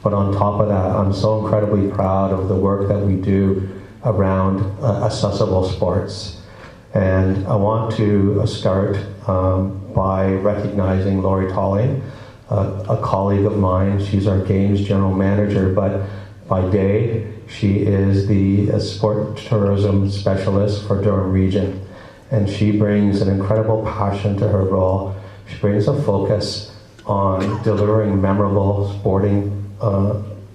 But on top of that, I'm so incredibly proud of the work that we do around accessible sports. And I want to start by recognizing Lori Tolling, a colleague of mine. She's our games general manager, but by day, she is the sport tourism specialist for Durham Region. And she brings an incredible passion to her role. She brings a focus on delivering memorable sporting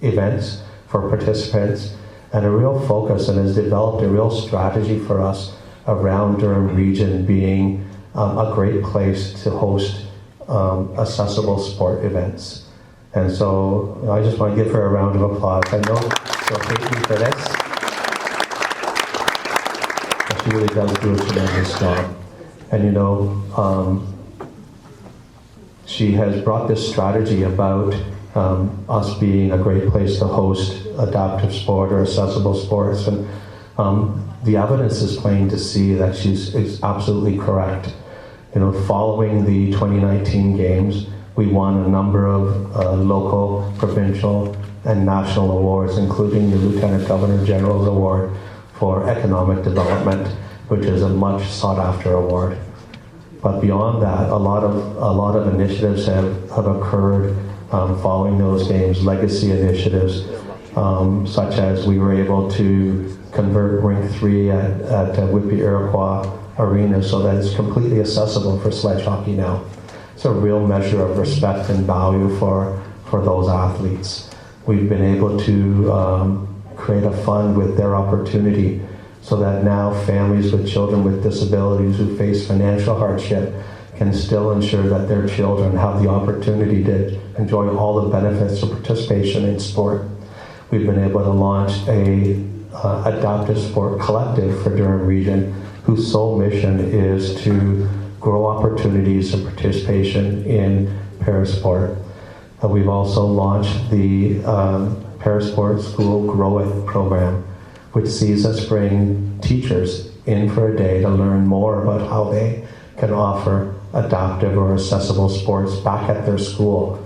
events for participants, and a real focus, and has developed a real strategy for us around Durham Region being a great place to host accessible sport events. And so I just want to give her a round of applause. I know she'll thank me for this. But she really does do a tremendous job. And you know, she has brought this strategy about us being a great place to host adaptive sport or accessible sports. And the evidence is plain to see that she's absolutely correct. You know, following the 2019 games, we won a number of local, provincial, and national awards, including the Lieutenant Governor General's Award for Economic Development, which is a much sought-after award. But beyond that, a lot of initiatives have occurred following those games, legacy initiatives, such as we were able to convert Rink 3 at Whitby Iroquois Arena so that it's completely accessible for sledge hockey now. It's a real measure of respect and value for those athletes. We've been able to create a fund with their opportunity so that now families with children with disabilities who face financial hardship can still ensure that their children have the opportunity to enjoy all the benefits of participation in sport. We've been able to launch a adaptive sport collective for Durham Region, whose sole mission is to grow opportunities of participation in Parasport. We've also launched the Parasport School Grow It program, which sees us bring teachers in for a day to learn more about how they can offer adaptive or accessible sports back at their school.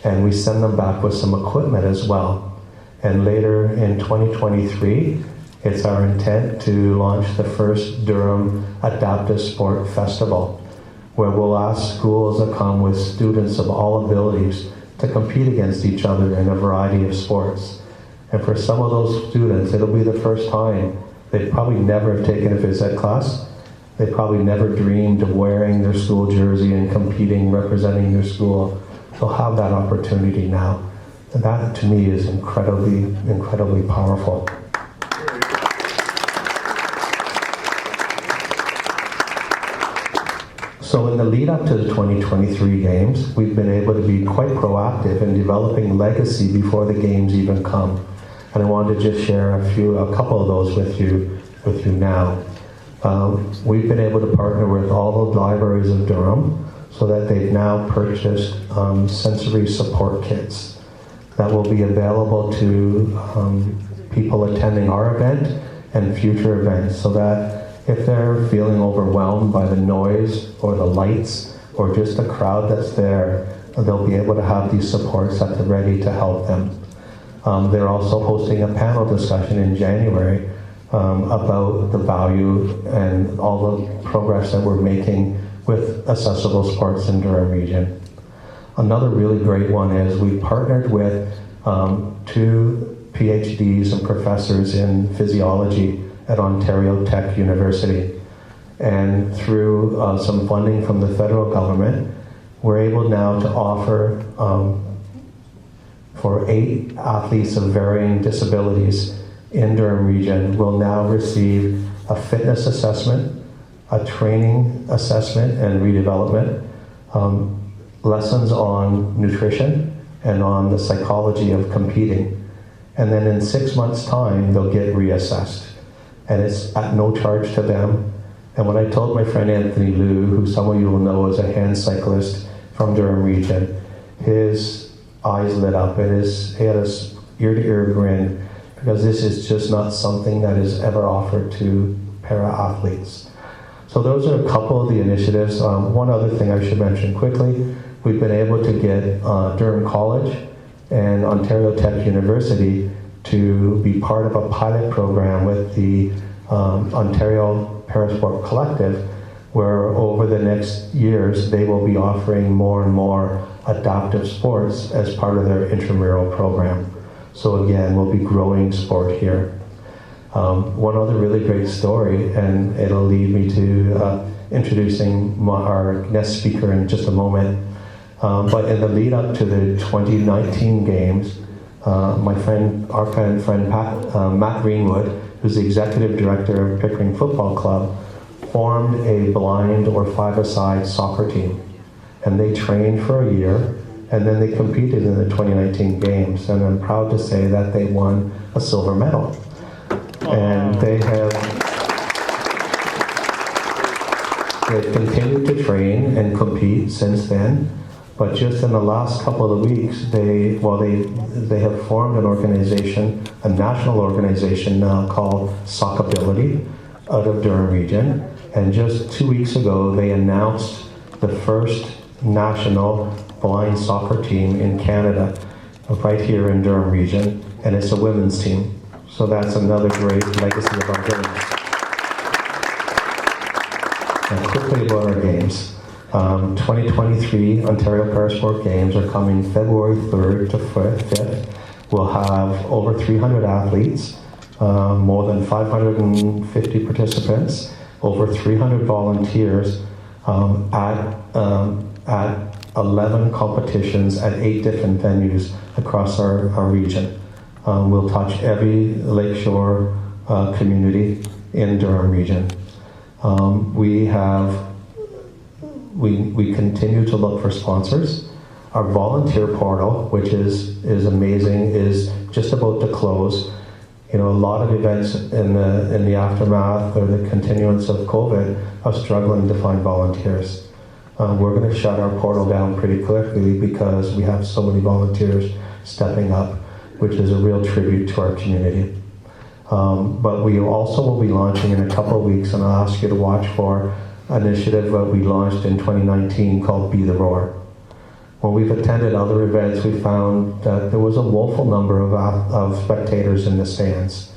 And we send them back with some equipment as well. And later in 2023, it's our intent to launch the first Durham Adaptive Sport Festival, where we'll ask schools to come with students of all abilities to compete against each other in a variety of sports. And for some of those students, it'll be the first time. They probably never have taken a phys ed class. They probably never dreamed of wearing their school jersey and competing, representing their school. They'll have that opportunity now. And that, to me, is incredibly, incredibly powerful. So in the lead up to the 2023 games, we've been able to be quite proactive in developing legacy before the games even come. And I wanted to just share a couple of those with you now. We've been able to partner with all the libraries of Durham so that they've now purchased sensory support kits that will be available to people attending our event and future events, so that if they're feeling overwhelmed by the noise or the lights or just the crowd that's there, they'll be able to have these supports at the ready to help them. They're also hosting a panel discussion in January about the value and all the progress that we're making with accessible sports in Durham Region. Another really great one is we partnered with 2 PhDs and professors in physiology at Ontario Tech University. And through some funding from the federal government, we're able now to offer for 8 athletes of varying disabilities in Durham Region will now receive a fitness assessment, a training assessment and redevelopment, lessons on nutrition and on the psychology of competing. And then in 6 months' time, they'll get reassessed. And it's at no charge to them. And when I told my friend Anthony Liu, who some of you will know is a hand cyclist from Durham Region, his eyes lit up and he had a ear-to-ear grin, because this is just not something that is ever offered to para-athletes. So those are a couple of the initiatives. One other thing I should mention quickly, we've been able to get Durham College and Ontario Tech University to be part of a pilot program with the Ontario Parasport Collective, where over the next years they will be offering more and more adaptive sports as part of their intramural program. So again, we'll be growing sport here. One other really great story, and it'll lead me to introducing our guest speaker in just a moment. But in the lead up to the 2019 games, our friend Matt Greenwood, who's the executive director of Pickering Football Club, formed a blind or five-a-side soccer team. And they trained for a year, and then they competed in the 2019 games. And I'm proud to say that they won a silver medal. And they've continued to train and compete since then. But just in the last couple of weeks, they have formed an organization, a national organization now called Sockability out of Durham region. And just 2 weeks ago, they announced the first national blind soccer team in Canada, right here in Durham region, and it's a women's team. So that's another great legacy of our games. And quickly about our games. 2023 Ontario Parasport Games are coming February 3rd to 5th. We'll have over 300 athletes, more than 550 participants, over 300 volunteers at 11 competitions at 8 different venues across our region. We'll touch every lakeshore community in Durham region. We continue to look for sponsors. Our volunteer portal, which is amazing, is just about to close. You know, a lot of events in the aftermath or the continuance of COVID are struggling to find volunteers. We're going to shut our portal down pretty quickly because we have so many volunteers stepping up, which is a real tribute to our community. But we also will be launching in a couple of weeks, and I'll ask you to watch for an initiative that we launched in 2019 called Be the Roar. When we've attended other events, we found that there was a woeful number of spectators in the stands.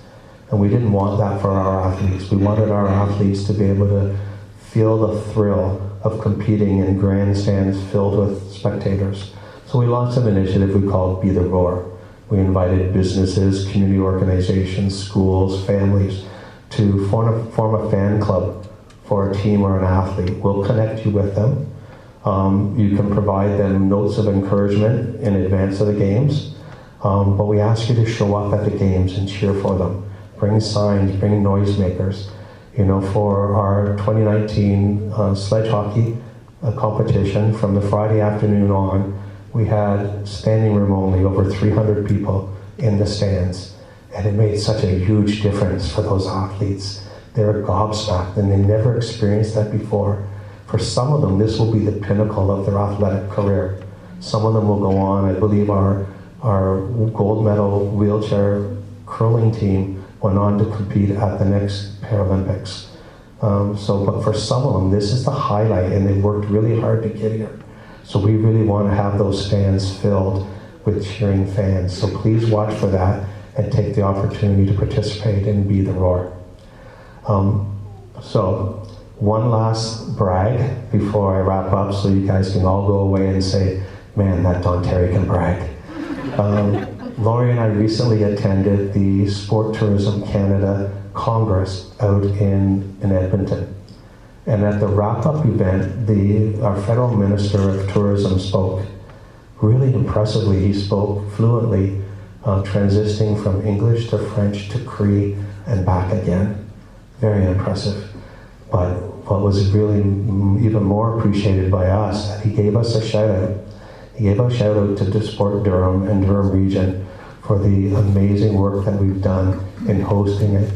And we didn't want that for our athletes. We wanted our athletes to be able to feel the thrill of competing in grandstands filled with spectators. So we launched an initiative we called Be the Roar. We invited businesses, community organizations, schools, families to form a fan club for a team or an athlete. We'll connect you with them. You can provide them notes of encouragement in advance of the games, but we ask you to show up at the games and cheer for them. Bring signs, bring noisemakers. You know, for our 2019 sledge hockey competition, from the Friday afternoon on, we had standing room only, over 300 people in the stands. And it made such a huge difference for those athletes. They were gobsmacked, and they never experienced that before. For some of them, this will be the pinnacle of their athletic career. Some of them will go on. I believe our gold medal wheelchair curling team went on to compete at the next Paralympics. But for some of them, this is the highlight, and they worked really hard to get here. So we really want to have those stands filled with cheering fans. So please watch for that and take the opportunity to participate and Be the Roar. So one last brag before I wrap up, so you guys can all go away and say, man, that Don Terry can brag. Laurie and I recently attended the Sport Tourism Canada Congress out in Edmonton. And at the wrap-up event, our federal minister of tourism spoke. Really impressively, he spoke fluently, transitioning from English to French to Cree and back again. Very impressive. But what was really even more appreciated by us, that he gave us a shout out. He gave a shout out to Sport Durham and Durham region for the amazing work that we've done in hosting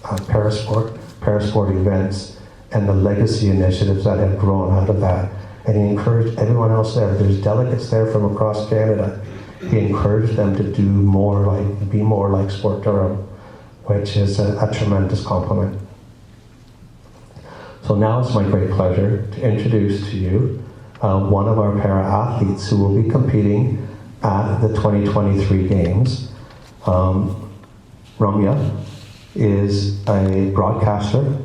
Parasport events and the legacy initiatives that have grown out of that. And he encouraged everyone else there. There's delegates there from across Canada. He encouraged them to be more like Sport Durham, which is a tremendous compliment. So now it's my great pleasure to introduce to you one of our para-athletes who will be competing at the 2023 Games. Ramya is a broadcaster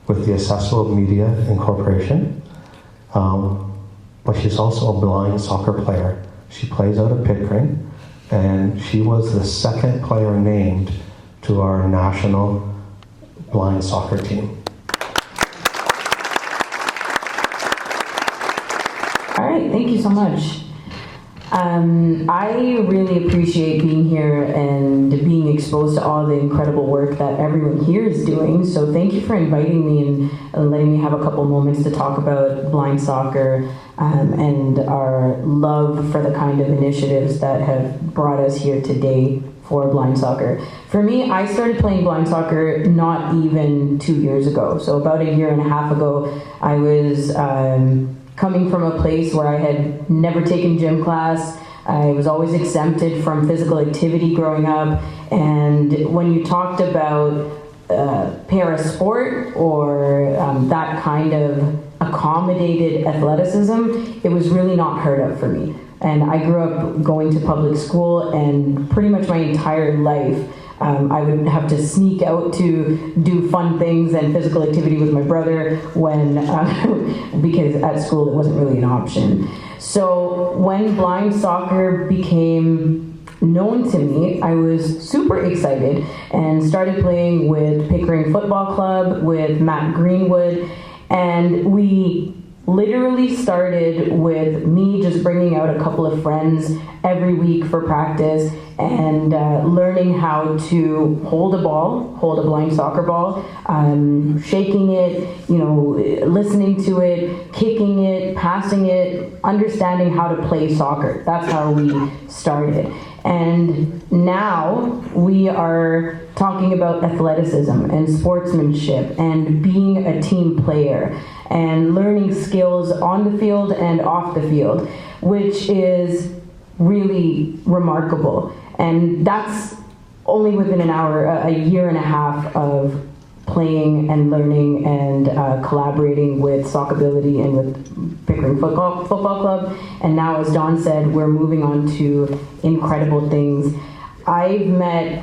with the Accessible Media Incorporation, but she's also a blind soccer player. She plays out of Pickering, and she was the second player named to our national blind soccer team. All right, thank you so much. I really appreciate being here and being exposed to all the incredible work that everyone here is doing. So thank you for inviting me and letting me have a couple moments to talk about blind soccer and our love for the kind of initiatives that have brought us here today for blind soccer. For me, I started playing blind soccer not even 2 years ago. So about a year and a half ago, I was coming from a place where I had never taken gym class. I was always exempted from physical activity growing up. And when you talked about parasport or that kind of accommodated athleticism, it was really not heard of for me. And I grew up going to public school, and pretty much my entire life I would have to sneak out to do fun things and physical activity with my brother when because at school it wasn't really an option. So when blind soccer became known to me, I was super excited and started playing with Pickering Football Club with Matt Greenwood, and we literally started with me just bringing out a couple of friends every week for practice and learning how to hold a blind soccer ball, shaking it, listening to it, kicking it, passing it, understanding how to play soccer. That's how we started. And now we are talking about athleticism and sportsmanship and being a team player and learning skills on the field and off the field, which is really remarkable. And that's only within an hour, a year and a half of playing and learning and collaborating with Sockability and with Pickering Football Club. And now, as Dawn said, we're moving on to incredible things. I've met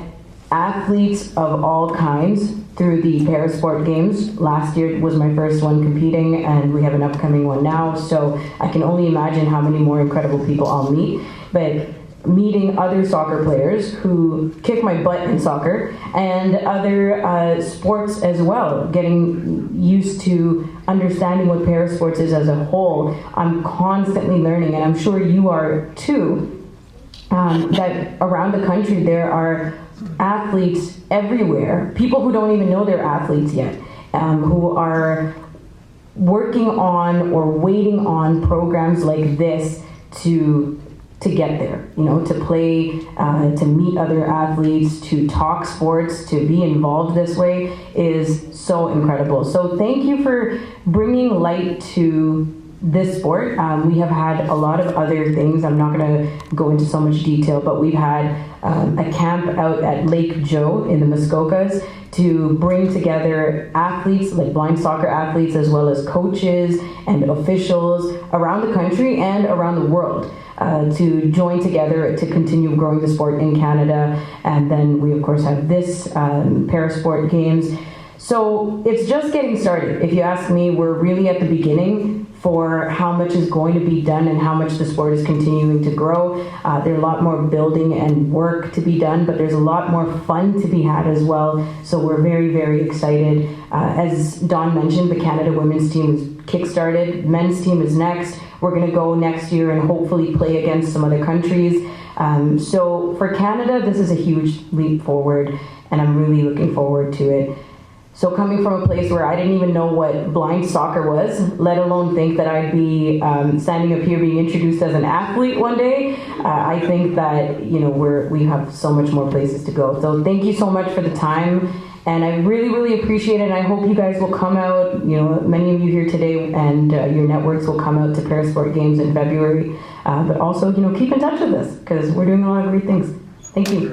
athletes of all kinds through the Parasport Games. Last year was my first one competing, and we have an upcoming one now, so I can only imagine how many more incredible people I'll meet. But meeting other soccer players who kick my butt in soccer and other sports as well, getting used to understanding what parasports is as a whole. I'm constantly learning, and I'm sure you are too, that around the country there are athletes everywhere, people who don't even know they're athletes yet, who are working on or waiting on programs like this to get there, to play, to meet other athletes, to talk sports, to be involved this way is so incredible. So thank you for bringing light to this sport. We have had a lot of other things. I'm not going to go into so much detail, but we've had a camp out at Lake Joe in the Muskokas to bring together athletes, like blind soccer athletes, as well as coaches and officials around the country and around the world to join together to continue growing the sport in Canada. And then we, of course, have this Parasport Games. So it's just getting started. If you ask me, we're really at the beginning for how much is going to be done and how much the sport is continuing to grow. There's a lot more building and work to be done, but there's a lot more fun to be had as well. So we're very, very excited. As Dawn mentioned, the Canada women's team is kick-started. Men's team is next. We're going to go next year and hopefully play against some other countries. So for Canada, this is a huge leap forward, and I'm really looking forward to it. So coming from a place where I didn't even know what blind soccer was, let alone think that I'd be standing up here being introduced as an athlete one day, I think that we have so much more places to go. So thank you so much for the time, and I really, really appreciate it. And I hope you guys will come out. Many of you here today, and your networks will come out to Parasport Games in February. But also, keep in touch with us because we're doing a lot of great things. Thank you.